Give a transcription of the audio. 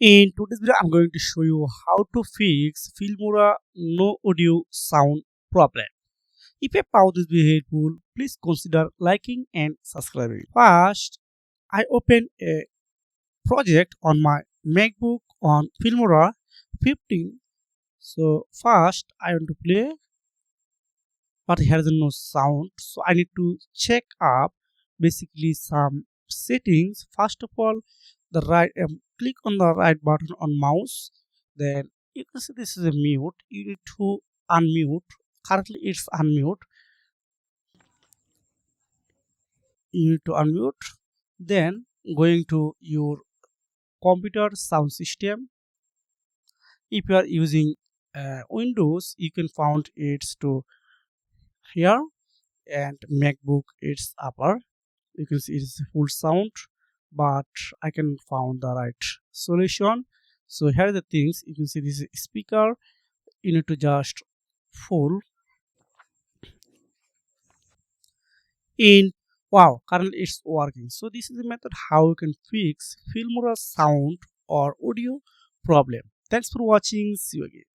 In today's video, I'm going to show you how to fix Filmora no audio sound problem. If you found this video helpful, please consider liking and subscribing. First, I open a project on my MacBook on Filmora 15. So first, I want to play, but here is no sound. So I need to check up basically some settings. First of all, the right click on the right button on mouse, then you can see this is a mute. You need to unmute. Currently it's unmute. You need to unmute, then going to your computer sound system. If you are using Windows, you can find it to here, and MacBook it's upper. You can see it's full sound, but I can find the right solution. So here are the things. You can see this is speaker. You need to just full in. Wow, currently it's working. So this is the method how you can fix Filmora sound or audio problem. Thanks for watching. See you again.